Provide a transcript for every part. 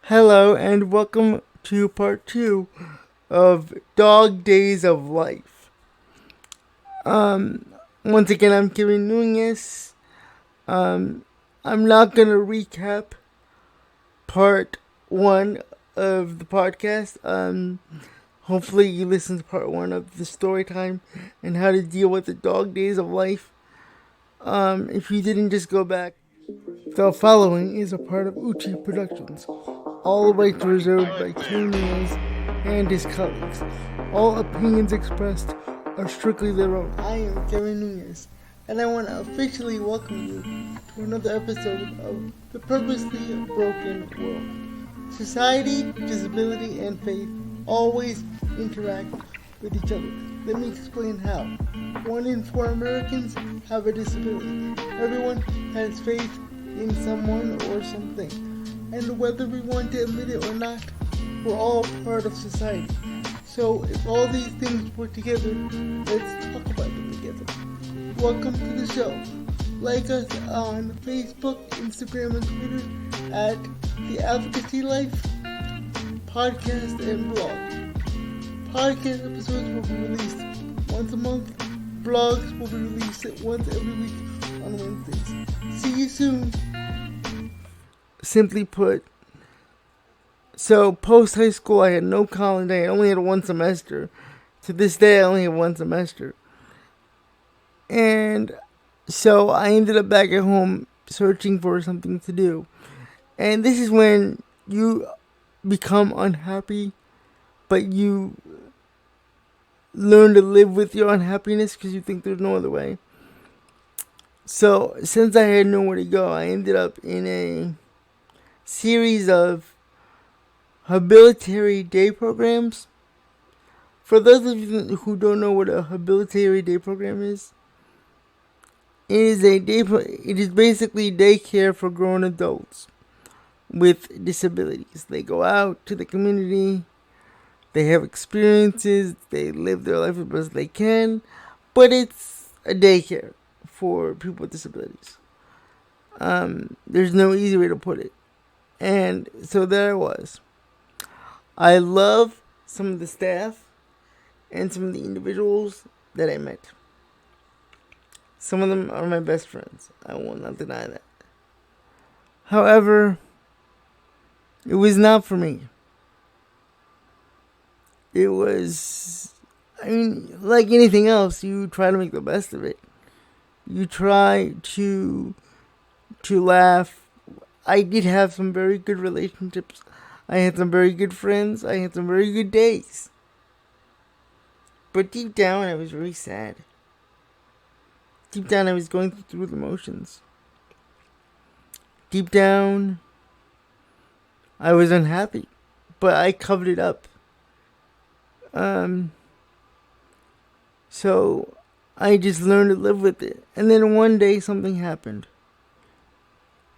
Hello and welcome to part 2 of Dog Days of Life. Once again, I'm Kevin Nunez. I'm not going to recap part 1 of the podcast. Hopefully you listened to part 1 of the story time and how to deal with the dog days of life. If you didn't, just go back. The following is a part of Uchi Productions. All rights reserved by Kevin Nunez and his colleagues. All opinions expressed are strictly their own. I am Kevin Nunez, and I want to officially welcome you to another episode of The Purposely Broken World. Society, disability, and faith always interact with each other. Let me explain how. 1 in 4 Americans have a disability. Everyone has faith in someone or something. And whether we want to admit it or not, we're all part of society. So if all these things work together, let's talk about them together. Welcome to the show. Like us on Facebook, Instagram, and Twitter at The Advocacy Life, podcast, and blog. Podcast episodes will be released once a month. Blogs will be released once every week on Wednesdays. See you soon. Simply put, so post high school I had no college. I only had 1 semester. To this day I only have 1 semester. And so I ended up back at home searching for something to do. And this is when you become unhappy, but you learn to live with your unhappiness because you think there's no other way. So since I had nowhere to go, I ended up in a series of habilitary day programs. For those of you who don't know what a habilitary day program is, it is basically daycare for grown adults with disabilities. They go out to the community, they have experiences, they live their life as best they can, but it's a daycare for people with disabilities. There's no easy way to put it. And so there I was. I love some of the staff and some of the individuals that I met. Some of them are my best friends. I will not deny that. However, it was not for me. It was, like anything else, you try to make the best of it. You try to laugh. I did have some very good relationships. I had some very good friends. I had some very good days. But deep down, I was really sad. Deep down, I was going through the motions. Deep down, I was unhappy. But I covered it up. So I just learned to live with it. And then one day, something happened.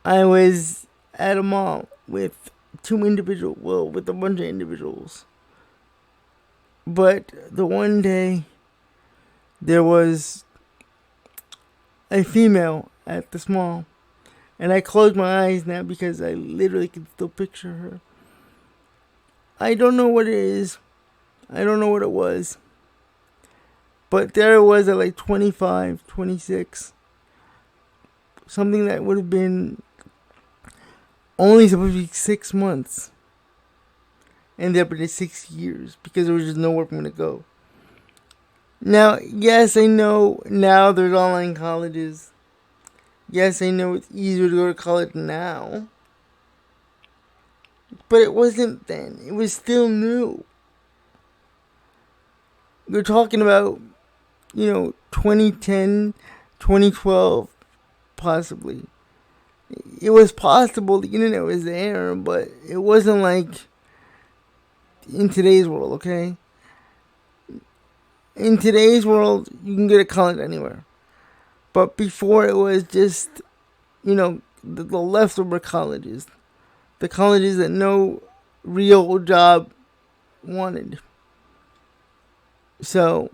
I was at a mall with a bunch of individuals. But the one day, there was a female at this mall. And I closed my eyes now because I literally can still picture her. I don't know what it is. I don't know what it was. But there it was at like 25, 26. Something that would have been only supposed to be 6 months. Ended up in 6 years because there was just nowhere for me to go. Now, yes, I know now there's online colleges. Yes, I know it's easier to go to college now. But it wasn't then. It was still new. We're talking about, 2010, 2012, possibly. It was possible the internet was there, but it wasn't like in today's world, okay? In today's world, you can get a college anywhere. But before it was just, the leftover colleges. The colleges that no real job wanted. So,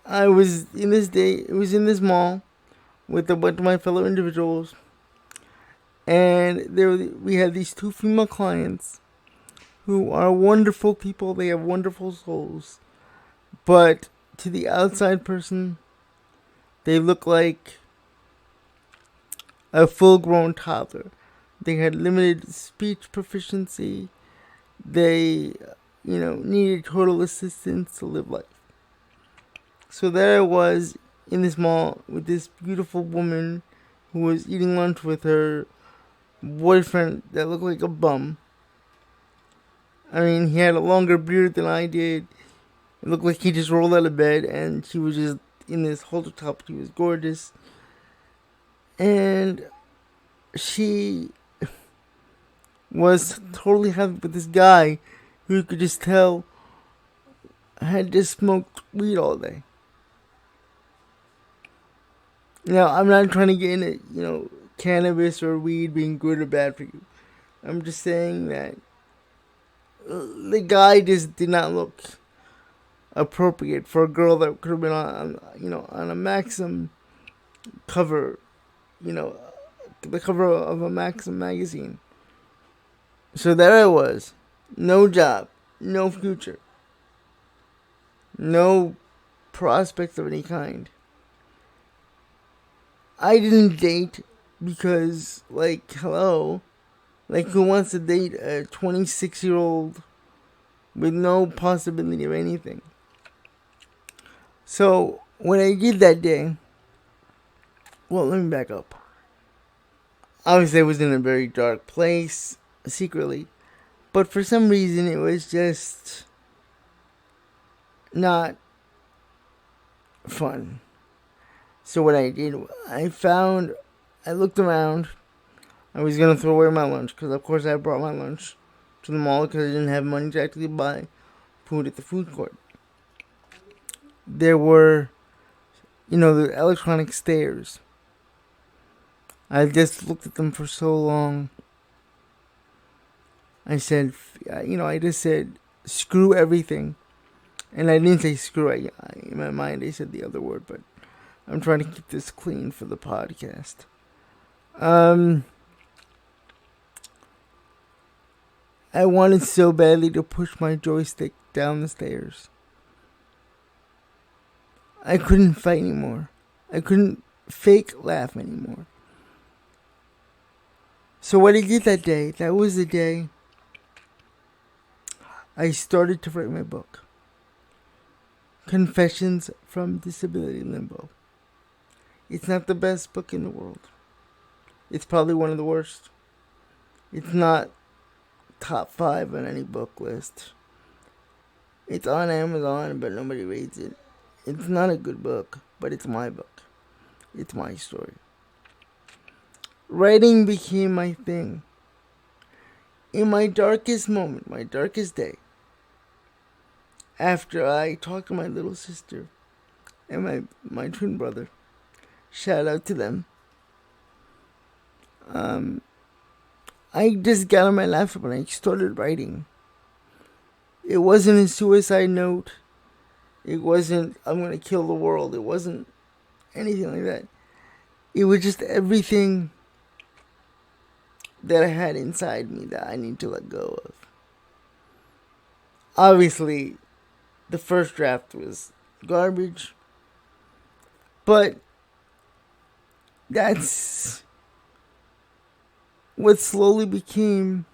it was in this mall with a bunch of my fellow individuals. And we had these two female clients who are wonderful people. They have wonderful souls. But to the outside person, they look like a full-grown toddler. They had limited speech proficiency. They, needed total assistance to live life. So there I was in this mall with this beautiful woman who was eating lunch with her boyfriend that looked like a bum. I mean, he had a longer beard than I did. It looked like he just rolled out of bed, and she was just in this halter top. She was gorgeous. And she was totally happy with this guy who you could just tell had just smoked weed all day. Now, I'm not trying to get into, cannabis or weed being good or bad for you. I'm just saying that the guy just did not look appropriate for a girl that could have been on a Maxim cover, the cover of a Maxim magazine. So there I was, no job, no future, no prospects of any kind. I didn't date because, hello, who wants to date a 26-year-old with no possibility of anything? So, what I did that day, well, let me back up. Obviously, I was in a very dark place, secretly, but for some reason, it was just not fun. So what I did, I looked around. I was going to throw away my lunch, because of course I brought my lunch to the mall, because I didn't have money to actually buy food at the food court. There were, the electronic stairs. I just looked at them for so long. I said, I just said, screw everything. And I didn't say screw. In my mind, I said the other word, but I'm trying to keep this clean for the podcast. I wanted so badly to push my joystick down the stairs. I couldn't fight anymore. I couldn't fake laugh anymore. So what I did that was the day I started to write my book. Confessions from Disability Limbo. It's not the best book in the world. It's probably one of the worst. It's not top 5 on any book list. It's on Amazon, but nobody reads it. It's not a good book, but it's my book. It's my story. Writing became my thing. In my darkest moment, my darkest day, after I talked to my little sister and my twin brother, shout out to them, I just got on my laptop and I started writing. It wasn't a suicide note. It wasn't, I'm going to kill the world. It wasn't anything like that. It was just everything that I had inside me that I need to let go of. Obviously, the first draft was garbage. But that's what slowly became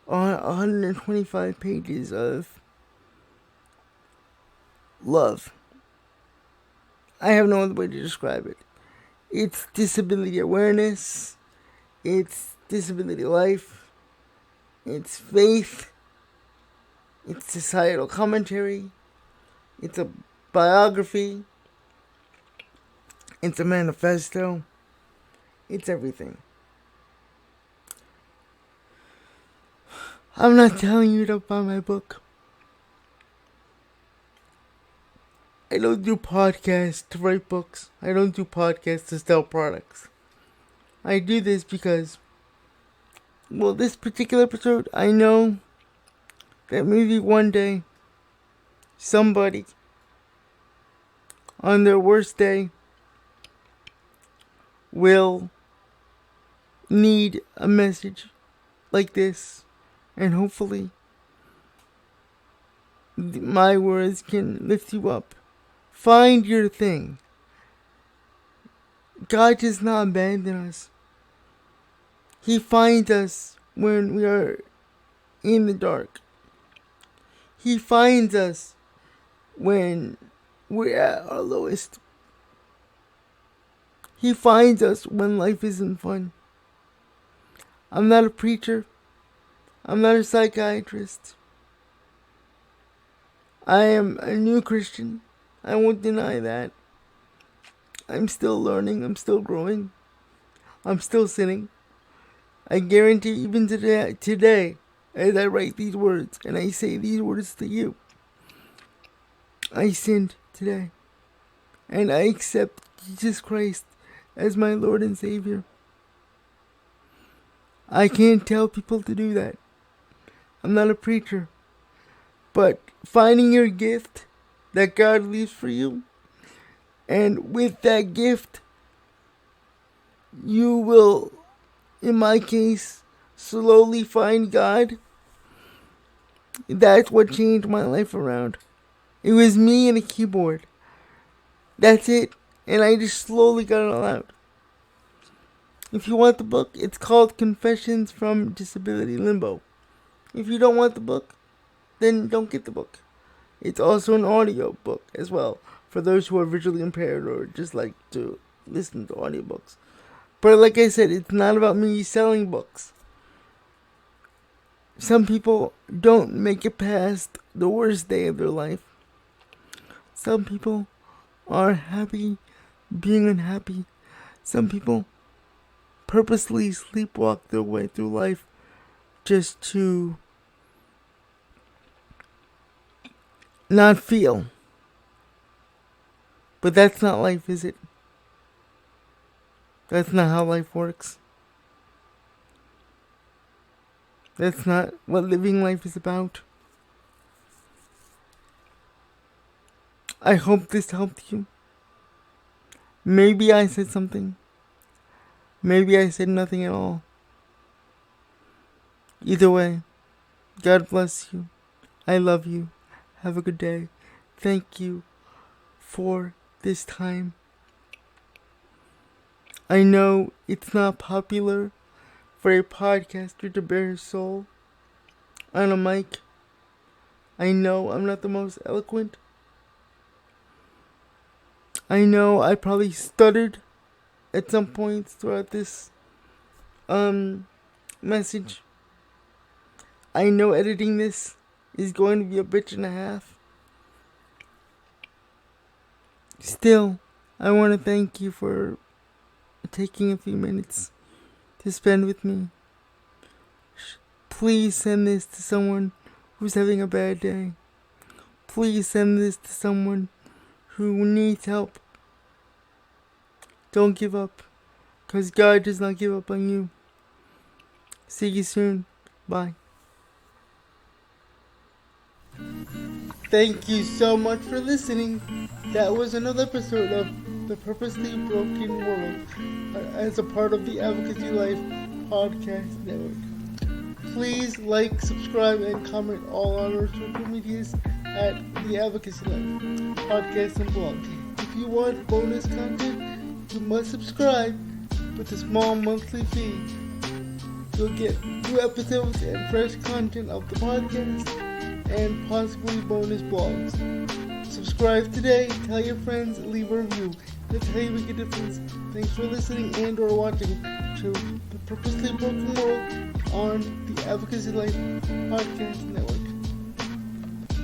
125 pages of love. I have no other way to describe it. It's disability awareness. It's disability life. It's faith. It's societal commentary. It's a biography. It's a manifesto. It's everything. I'm not telling you to buy my book. I don't do podcasts to write books. I don't do podcasts to sell products. I do this because, this particular episode, I know that maybe one day, somebody, on their worst day, will need a message like this, and hopefully my words can lift you up. Find your thing. God does not abandon us. He finds us when we are in the dark. He finds us when we're at our lowest. He finds us when life isn't fun. I'm not a preacher. I'm not a psychiatrist. I am a new Christian. I won't deny that. I'm still learning. I'm still growing. I'm still sinning. I guarantee even today, as I write these words and I say these words to you, I sinned today. And I accept Jesus Christ as my Lord and Savior. I can't tell people to do that. I'm not a preacher. But finding your gift that God leaves for you, and with that gift, you will, in my case, slowly find God. That's what changed my life around. It was me and a keyboard. That's it. And I just slowly got it all out. If you want the book, it's called Confessions from Disability Limbo. If you don't want the book, then don't get the book. It's also an audio book as well, for those who are visually impaired or just like to listen to audiobooks. But like I said, it's not about me selling books. Some people don't make it past the worst day of their life. Some people are happy being unhappy. Some people purposely sleepwalk their way through life just to not feel. But that's not life, is it? That's not how life works. That's not what living life is about. I hope this helped you. Maybe I said something. Maybe I said nothing at all. Either way, God bless you. I love you. Have a good day. Thank you for this time. I know it's not popular for a podcaster to bare his soul on a mic. I know I'm not the most eloquent. I know I probably stuttered at some points throughout this message. I know editing this is going to be a bitch and a half. Still, I want to thank you for taking a few minutes to spend with me. Please send this to someone who's having a bad day. Please send this to someone who needs help. Don't give up, because God does not give up on you. See you soon. Bye. Thank you so much for listening. That was another episode of The Purposely Broken World as a part of the Advocacy Life podcast network. Please like, subscribe, and comment all on our social medias at the Advocacy Life podcast and blog. If you want bonus content, you must subscribe with a small monthly fee. You'll get new episodes and fresh content of the podcast and possibly bonus blogs. Subscribe today, tell your friends, leave a review. That's how you make a difference. Thanks for listening and or watching to The Purposely Broken World on the Advocacy Life podcast network.